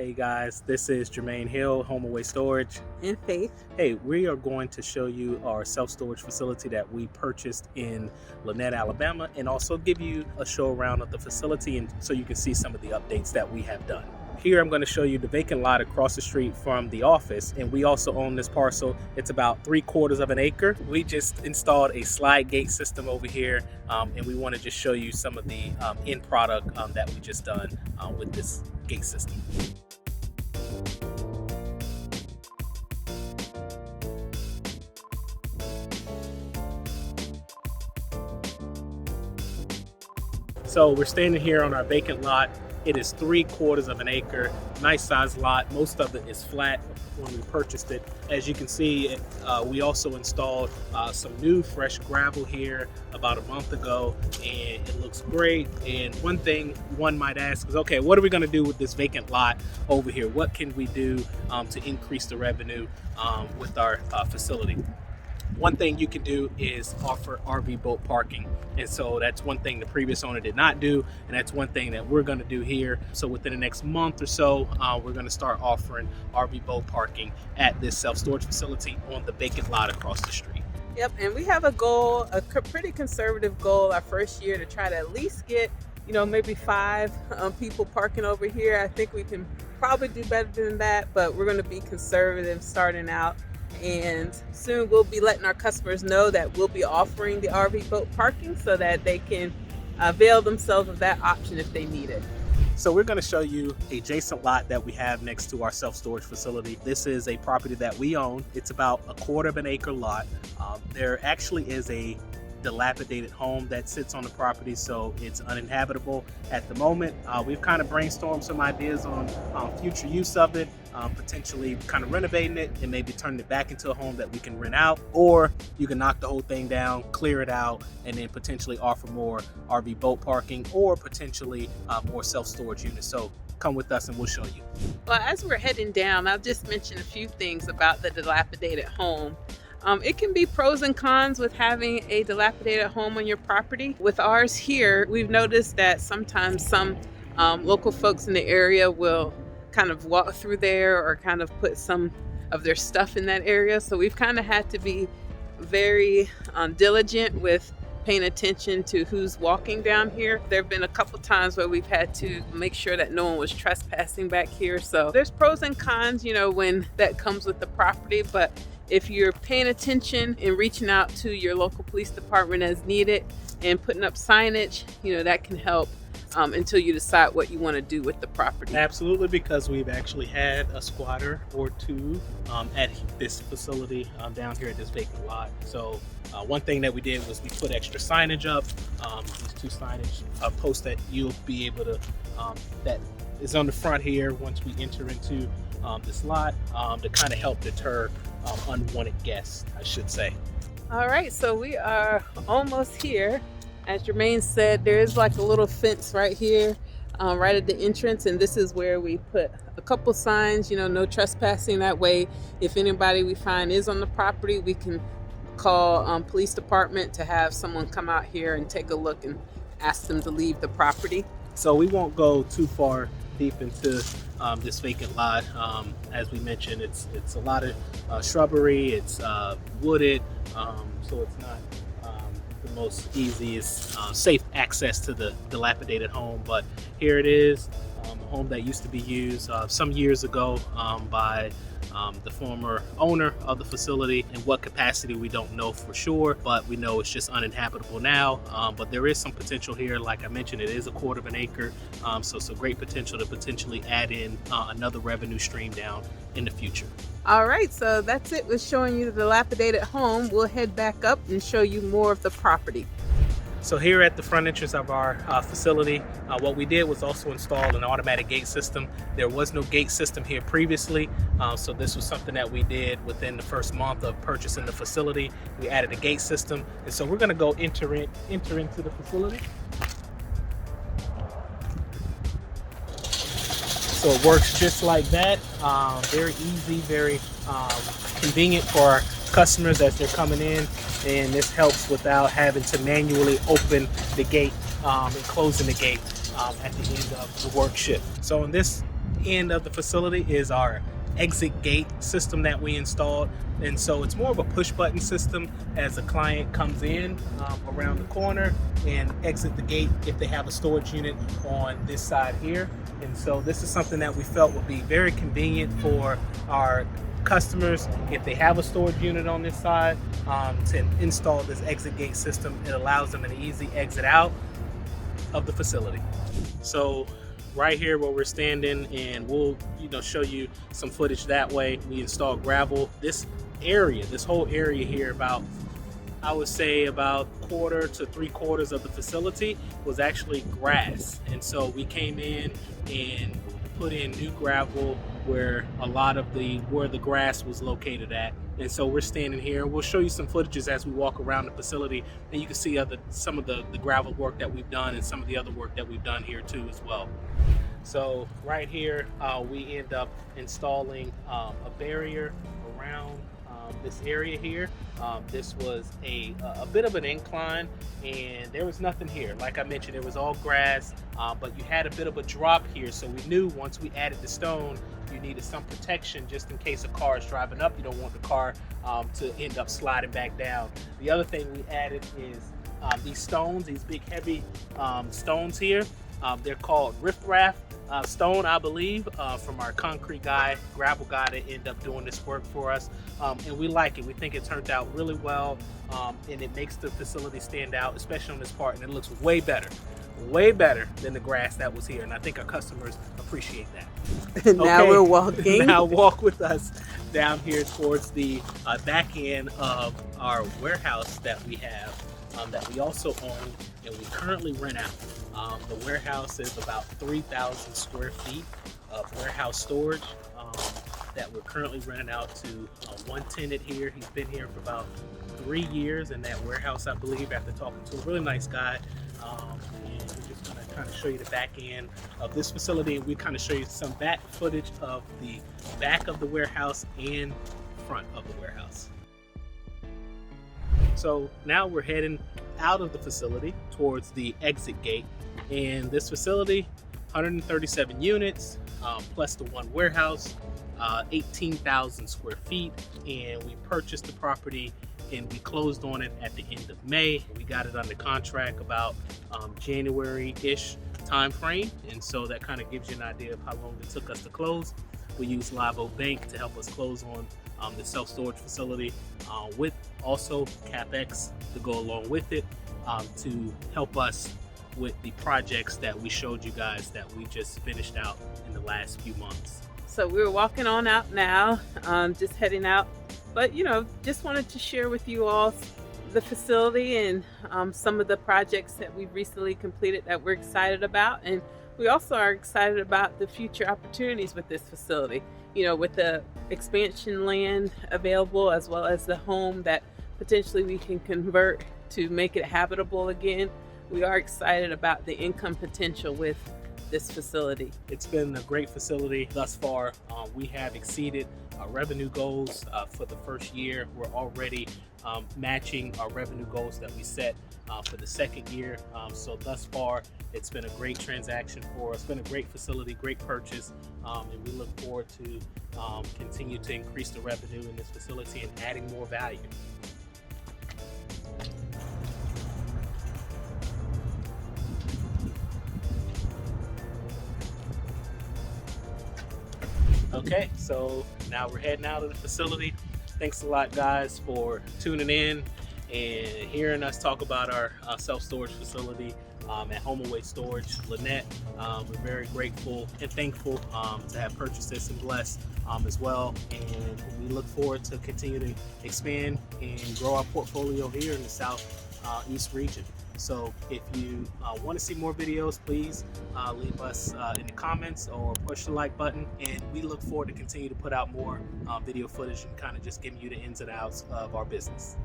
Hey guys, this is Jermaine Hill, Home Away Storage. And Faith. Hey, we are going to show you our self-storage facility that we purchased in Lanett, Alabama, and also give you a show around of the facility and so you can see some of the updates that we have done. Here I'm going to show you the vacant lot across the street from the office, and we also own this parcel. It's about 3/4 of an acre. We just installed a slide gate system over here, and we want to just show you some of the end product that we just done with this gate system. So we're standing here on our vacant lot. It is 3/4 of an acre, nice sized lot. Most of it is flat when we purchased it. As you can see, we also installed some new fresh gravel here about a month ago, and it looks great. And one thing one might ask is, okay, what are we gonna do with this vacant lot over here? What can we do to increase the revenue with our facility? One thing you can do is offer RV boat parking. And so that's one thing the previous owner did not do. And that's one thing that we're gonna do here. So within the next month or so, we're gonna start offering RV boat parking at this self-storage facility on the vacant lot across the street. Yep, and we have a goal, a pretty conservative goal our first year to try to at least get, maybe 5 people parking over here. I think we can probably do better than that, but we're gonna be conservative starting out. And soon we'll be letting our customers know that we'll be offering the RV boat parking so that they can avail themselves of that option if they need it. So we're going to show you a adjacent lot that we have next to our self-storage facility. This is a property that we own. It's about 1/4 of an acre lot. There actually is a dilapidated home that sits on the property, so it's uninhabitable at the moment. We've kind of brainstormed some ideas on future use of it, potentially kind of renovating it and maybe turning it back into a home that we can rent out, or you can knock the whole thing down, clear it out, and then potentially offer more RV boat parking or potentially more self-storage units. So come with us and we'll show you. Well, as we're heading down, I'll just mention a few things about the dilapidated home. It can be pros and cons with having a dilapidated home on your property. With ours here, we've noticed that sometimes some local folks in the area will kind of walk through there or kind of put some of their stuff in that area. So we've kind of had to be very diligent with paying attention to who's walking down here. There have been a couple times where we've had to make sure that no one was trespassing back here. So there's pros and cons, when that comes with the property. But if you're paying attention and reaching out to your local police department as needed and putting up signage, that can help until you decide what you want to do with the property. Absolutely, because we've actually had a squatter or two at this facility down here at this vacant lot. So one thing that we did was we put extra signage up, these 2 signage posts that you'll be able to, that is on the front here once we enter into this lot to kind of help deter unwanted guests, I should say. All right, so we are almost here. As Jermaine said, there is like a little fence right here, right at the entrance, and this is where we put a couple signs, no trespassing. That way, if anybody we find is on the property, we can call police department to have someone come out here and take a look and ask them to leave the property. So we won't go too far deep into this vacant lot. As we mentioned, it's a lot of shrubbery, it's wooded, so it's not the most easiest safe access to the dilapidated home. But here it is, a home that used to be used some years ago by the former owner of the facility. In what capacity we don't know for sure, but we know it's just uninhabitable now. But there is some potential here. Like I mentioned, it is 1/4 of an acre, so it's a great potential to potentially add in another revenue stream down in the future. All right, so that's it with showing you the dilapidated home. We'll head back up and show you more of the property. So here at the front entrance of our facility, what we did was also install an automatic gate system. There was no gate system here previously, so this was something that we did within the first month of purchasing the facility. We added a gate system, and so we're going to go enter into the facility. So it works just like that. Very easy, very convenient for our customers as they're coming in, and this helps without having to manually open the gate and closing the gate at the end of the work shift. So in this end of the facility is our exit gate system that we installed. And so it's more of a push button system as a client comes in around the corner and exit the gate if they have a storage unit on this side here. And so this is something that we felt would be very convenient for our customers if they have a storage unit on this side, to install this exit gate system. It allows them an easy exit out of the facility. So right here where we're standing, and we'll show you some footage that way, we installed gravel. This whole area here, about I would say about 1/4 to 3/4 of the facility was actually grass. And so we came in and put in new gravel where a lot of the grass was located at. And so we're standing here. We'll show you some footages as we walk around the facility, and you can see some of the gravel work that we've done and some of the other work that we've done here too as well. So right here, we end up installing a barrier around this area here. This was a bit of an incline, and there was nothing here. Like I mentioned, it was all grass, but you had a bit of a drop here. So we knew once we added the stone, you needed some protection just in case a car is driving up. You don't want the car to end up sliding back down. The other thing we added is these stones, these big heavy stones here. They're called riprap stone, I believe, from our concrete guy, gravel guy that ended up doing this work for us. And we like it. We think it turned out really well, and it makes the facility stand out, especially on this part, and it looks way better than the grass that was here. And I think our customers appreciate that. Now we're walking. Now walk with us down here towards the back end of our warehouse that we have, that we also own and we currently rent out. The warehouse is about 3,000 square feet of warehouse storage that we're currently renting out to one tenant here. He's been here for about 3 years in that warehouse, I believe, after talking to a really nice guy. And we're just going to kind of show you the back end of this facility, and we kind of show you some back footage of the back of the warehouse and front of the warehouse. So now we're heading out of the facility towards the exit gate, and this facility, 137 units plus the one warehouse, 18,000 square feet, and we purchased the property and we closed on it at the end of May. We got it under contract about January-ish time frame, and so that kind of gives you an idea of how long it took us to close. We used Live Oak Bank to help us close on the self-storage facility, with also CapEx to go along with it, to help us with the projects that we showed you guys that we just finished out in the last few months. So we're walking on out now, just heading out, but just wanted to share with you all the facility and some of the projects that we've recently completed that we're excited about. And we also are excited about the future opportunities with this facility, with the expansion land available, as well as the home that potentially we can convert to make it habitable again. We are excited about the income potential with this facility. It's been a great facility thus far. We have exceeded our revenue goals for the first year. We're already matching our revenue goals that we set for the second year. So thus far, it's been a great transaction for us. It's been a great facility, great purchase, and we look forward to continue to increase the revenue in this facility and adding more value. Okay, so now we're heading out of the facility. Thanks a lot, guys, for tuning in and hearing us talk about our self-storage facility at HomeAway Storage, Lynette. We're very grateful and thankful to have purchased this and blessed as well. And we look forward to continue to expand and grow our portfolio here in the Southeast region. So if you want to see more videos, please leave us in the comments or push the like button, and we look forward to continue to put out more video footage and kind of just giving you the ins and outs of our business.